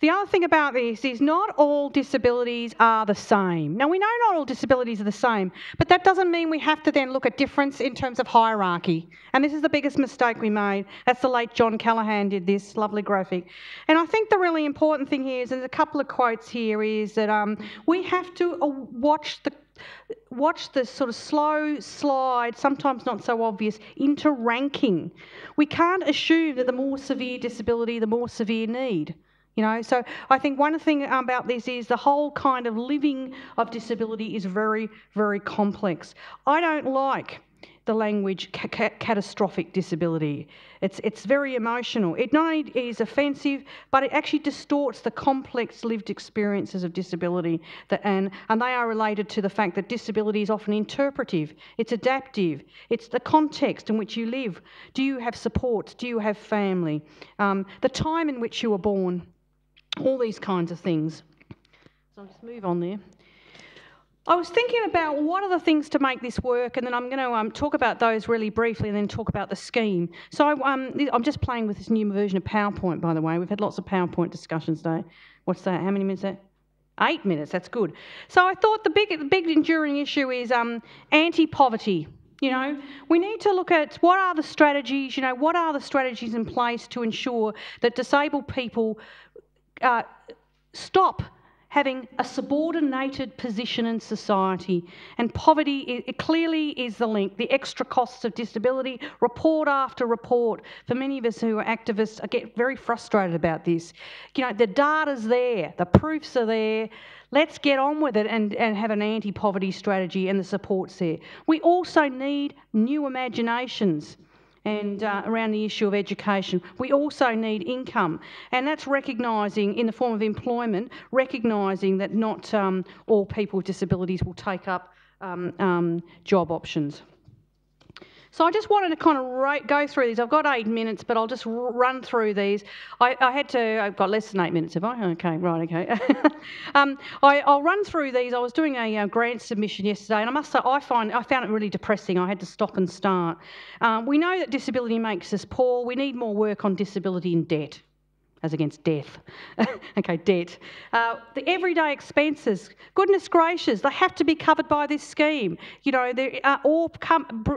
The other thing about this is not all disabilities are the same. Now, we know not all disabilities are the same, but that doesn't mean we have to then look at difference in terms of hierarchy. And this is the biggest mistake we made. That's the late John Callaghan did this lovely graphic. And I think the really important thing here is, there's a couple of quotes here, is that we have to watch the sort of slow slide, sometimes not so obvious, into ranking. We can't assume that the more severe disability, the more severe need. You know, so I think one thing about this is the whole kind of living of disability is very, very complex. I don't like the language catastrophic disability. It's very emotional. It not only is offensive, but it actually distorts the complex lived experiences of disability, and they are related to the fact that disability is often interpretive, it's adaptive, it's the context in which you live. Do you have support? Do you have family? The time in which you were born, all these kinds of things. So I'll just move on there. I was thinking about what are the things to make this work, and then I'm going to talk about those really briefly and then talk about the scheme. So I'm just playing with this new version of PowerPoint, by the way. We've had lots of PowerPoint discussions today. What's that? How many minutes is that? 8 minutes, that's good. So I thought the big enduring issue is anti-poverty. You know, we need to look at what are the strategies, what are the strategies in place to ensure that disabled people stop having a subordinated position in society. And poverty, it clearly is the link. The extra costs of disability, report after report. For many of us who are activists, I get very frustrated about this. The data's there, the proofs are there. Let's get on with it and have an anti-poverty strategy, and the support's there. We also need new imaginations and around the issue of education. We also need income, and that's recognising, in the form of employment, recognising that not all people with disabilities will take up job options. So I just wanted to kind of go through these. I've got 8 minutes, but I'll just run through these. I've got less than 8 minutes, have I? Okay, right, okay. I'll run through these. I was doing a grant submission yesterday, and I must say I found it really depressing. I had to stop and start. We know that disability makes us poor. We need more work on disability and debt. As against death. Okay, debt. The everyday expenses, goodness gracious, they have to be covered by this scheme. They all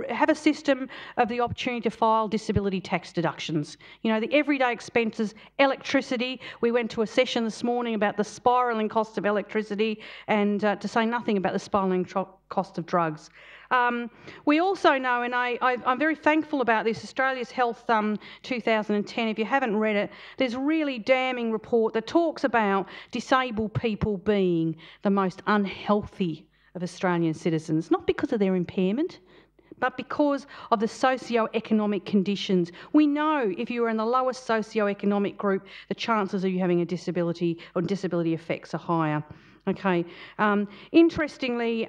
have a system of the opportunity to file disability tax deductions. The everyday expenses, electricity. We went to a session this morning about the spiralling cost of electricity, and to say nothing about the spiralling cost of drugs. We also know, and I'm very thankful about this, Australia's Health 2010, if you haven't read it, there's a really damning report that talks about disabled people being the most unhealthy of Australian citizens, not because of their impairment, but because of the socio-economic conditions. We know if you are in the lowest socio-economic group, the chances of you having a disability or disability effects are higher. Okay. Interestingly,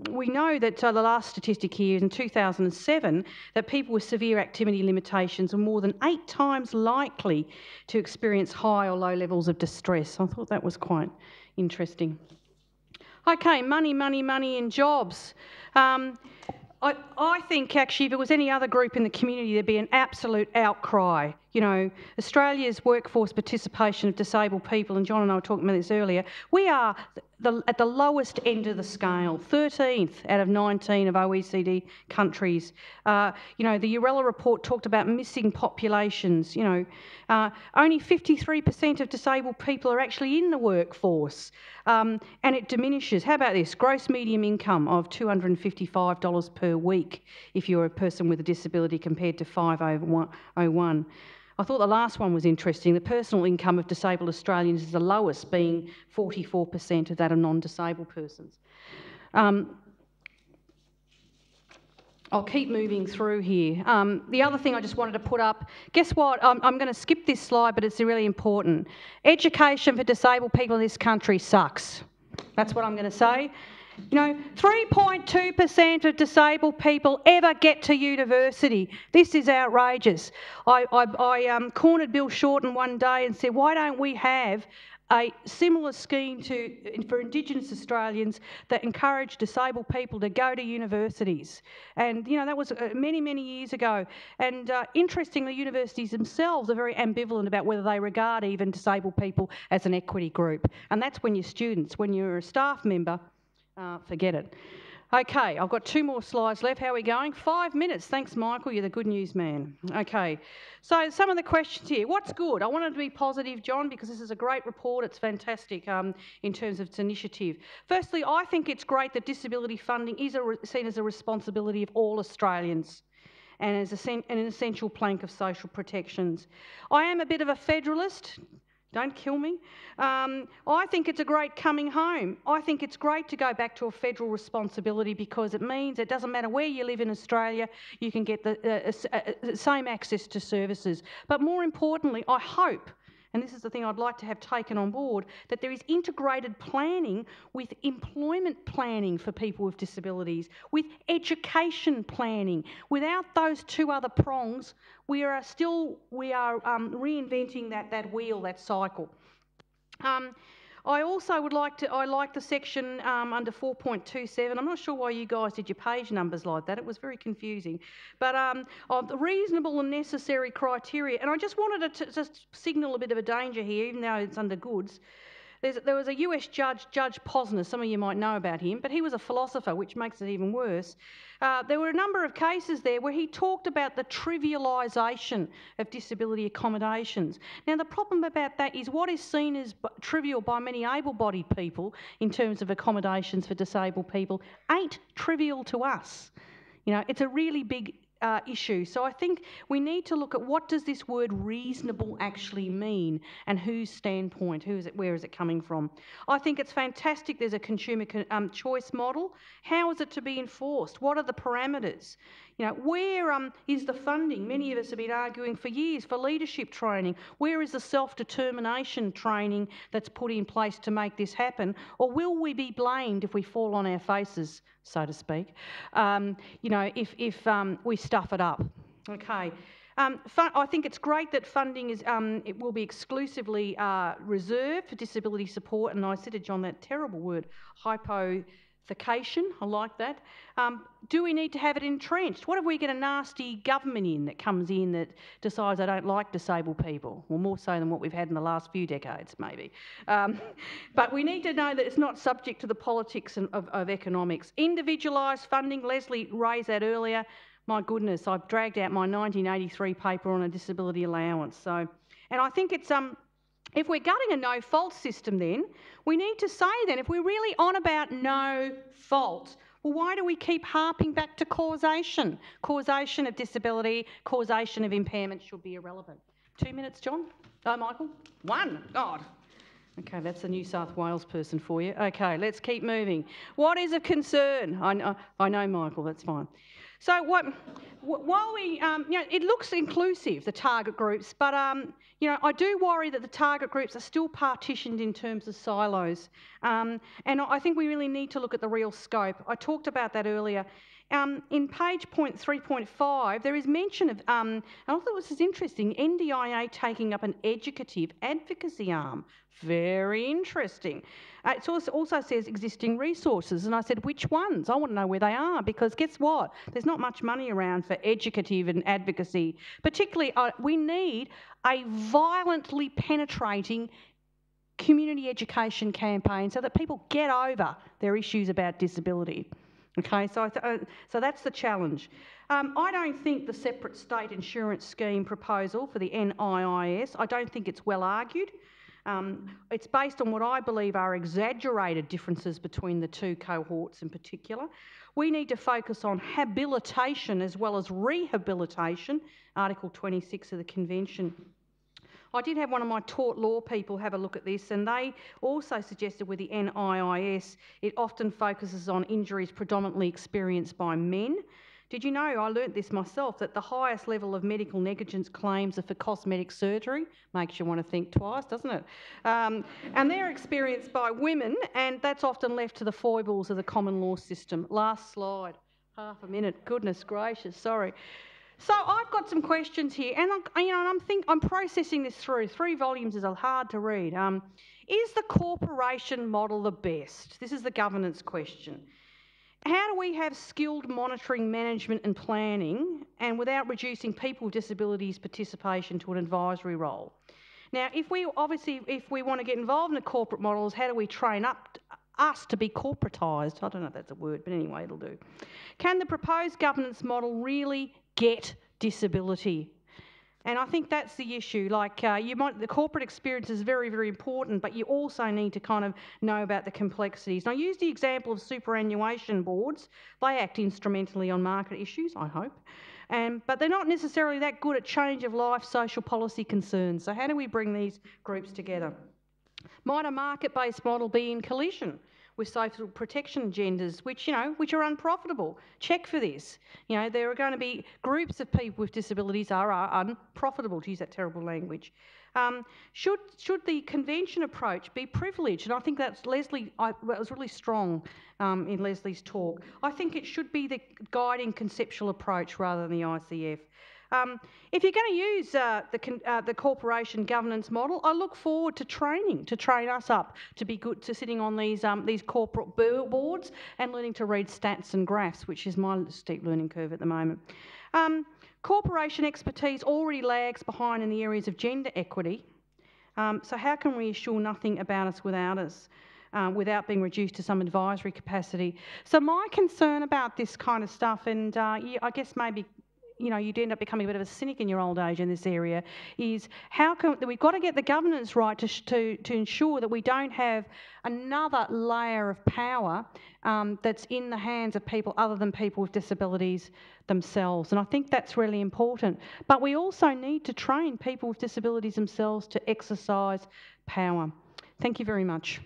we know that the last statistic here is in 2007 that people with severe activity limitations are more than 8 times likely to experience high or low levels of distress. I thought that was quite interesting. Okay, money and jobs. I think actually if it was any other group in the community, there'd be an absolute outcry. Australia's workforce participation of disabled people, and John and I were talking about this earlier, we are at the lowest end of the scale, 13th out of 19 of OECD countries. The Urella report talked about missing populations. Only 53% of disabled people are actually in the workforce, and it diminishes. How about this? Gross median income of $255 per week if you're a person with a disability compared to 501. I thought the last one was interesting. The personal income of disabled Australians is the lowest, being 44% of that of non-disabled persons. I'll keep moving through here. The other thing I just wanted to put up, guess what? I'm going to skip this slide, but it's really important. Education for disabled people in this country sucks. That's what I'm going to say. You know, 3.2% of disabled people ever get to university. This is outrageous. I cornered Bill Shorten one day and said, why don't we have a similar scheme for Indigenous Australians that encourage disabled people to go to universities? And, you know, that was many, many years ago. And interestingly, universities themselves are very ambivalent about whether they regard even disabled people as an equity group. And that's when you're students. When you're a staff member, forget it. Okay, I've got 2 more slides left. How are we going? 5 minutes. Thanks, Michael. You're the good news man. Okay, so some of the questions here. What's good? I wanted to be positive, John, because this is a great report. It's fantastic in terms of its initiative. Firstly, I think it's great that disability funding is seen as a responsibility of all Australians and as an essential plank of social protections. I am a bit of a federalist. Don't kill me. I think it's a great coming home. I think it's great to go back to a federal responsibility because it means it doesn't matter where you live in Australia, you can get the same access to services. But more importantly, I hope, and this is the thing I'd like to have taken on board, that there is integrated planning with employment planning for people with disabilities, with education planning. Without those 2 other prongs, we are reinventing that wheel, that cycle. I also would like to, I like the section under 4.27. I'm not sure why you guys did your page numbers like that. It was very confusing. But of the reasonable and necessary criteria, and I just wanted to just signal a bit of a danger here, even though it's under goods. There was a US judge, Judge Posner, some of you might know about him, but he was a philosopher, which makes it even worse. There were a number of cases there where he talked about the trivialisation of disability accommodations. Now, the problem about that is what is seen as trivial by many able-bodied people in terms of accommodations for disabled people ain't trivial to us. You know, it's a really big issue. So I think we need to look at what does this word reasonable actually mean and whose standpoint, where is it coming from? I think it's fantastic there's a consumer choice model. How is it to be enforced? What are the parameters? You know, where is the funding? Many of us have been arguing for years for leadership training. Where is the self-determination training that's put in place to make this happen? Or will we be blamed if we fall on our faces, so to speak, you know, if we stuff it up? Okay. I think it's great that funding is, it will be exclusively reserved for disability support, and I said to John that terrible word, hypothecation, I like that. Do we need to have it entrenched? What if we get a nasty government in that comes in that decides they don't like disabled people? Well, more so than what we've had in the last few decades, maybe. But we need to know that it's not subject to the politics of economics. Individualised funding, Leslie raised that earlier. My goodness, I've dragged out my 1983 paper on a disability allowance. So, and I think it's if we're gutting a no-fault system then, we need to say then, if we're really on about no fault, well, why do we keep harping back to causation? Causation of disability, causation of impairment should be irrelevant. 2 minutes, John? Oh, Michael? 1? God. Okay, that's a New South Wales person for you. Okay, let's keep moving. What is of concern? I know, Michael, that's fine. So while we, you know, it looks inclusive, the target groups, but, you know, I do worry that the target groups are still partitioned in terms of silos. And I think we really need to look at the real scope. I talked about that earlier. In page 3.5, there is mention of, I thought this is interesting, NDIA taking up an educative advocacy arm. Very interesting. It also says existing resources, and I said, which ones? I want to know where they are, because guess what? There's not much money around for educative and advocacy. Particularly, we need a violently penetrating community education campaign so that people get over their issues about disability. Okay, so that's the challenge. I don't think the separate state insurance scheme proposal for the NIIS, I don't think it's well argued. It's based on what I believe are exaggerated differences between the 2 cohorts in particular. We need to focus on habilitation as well as rehabilitation, Article 26 of the Convention. I did have one of my tort law people have a look at this, and they also suggested with the NIIS, it often focuses on injuries predominantly experienced by men. Did you know, I learnt this myself, that the highest level of medical negligence claims are for cosmetic surgery? Makes you want to think twice, doesn't it? And they're experienced by women, and that's often left to the foibles of the common law system. Last slide. Half a minute. Goodness gracious, sorry. So I've got some questions here, and I'm processing this through. 3 volumes is hard to read. Is the corporation model the best? This is the governance question. How do we have skilled monitoring, management and planning, and without reducing people with disabilities' participation to an advisory role? Now, if we want to get involved in the corporate models, how do we train up us to be corporatised? I don't know if that's a word, but anyway, it'll do. Can the proposed governance model really get disability? And I think that's the issue. Like, the corporate experience is very, very important, but you also need to kind of know about the complexities. And I use the example of superannuation boards. They act instrumentally on market issues, I hope. But they're not necessarily that good at change of life social policy concerns. So how do we bring these groups together? Might a market-based model be in collision with social protection agendas, which are unprofitable? Check for this. There are going to be groups of people with disabilities are unprofitable, to use that terrible language. Should the convention approach be privileged? And I think that's Leslie. That was really strong in Leslie's talk. I think it should be the guiding conceptual approach rather than the ICF. If you're going to use the corporation governance model, I look forward to train us up to be good to sitting on these corporate boards and learning to read stats and graphs, which is my steep learning curve at the moment. Corporation expertise already lags behind in the areas of gender equity. So how can we assure nothing about us without us? Without being reduced to some advisory capacity. So my concern about this kind of stuff, and I guess maybe you'd end up becoming a bit of a cynic in your old age in this area, is we've got to get the governance right to ensure that we don't have another layer of power that's in the hands of people other than people with disabilities themselves. And I think that's really important. But we also need to train people with disabilities themselves to exercise power. Thank you very much.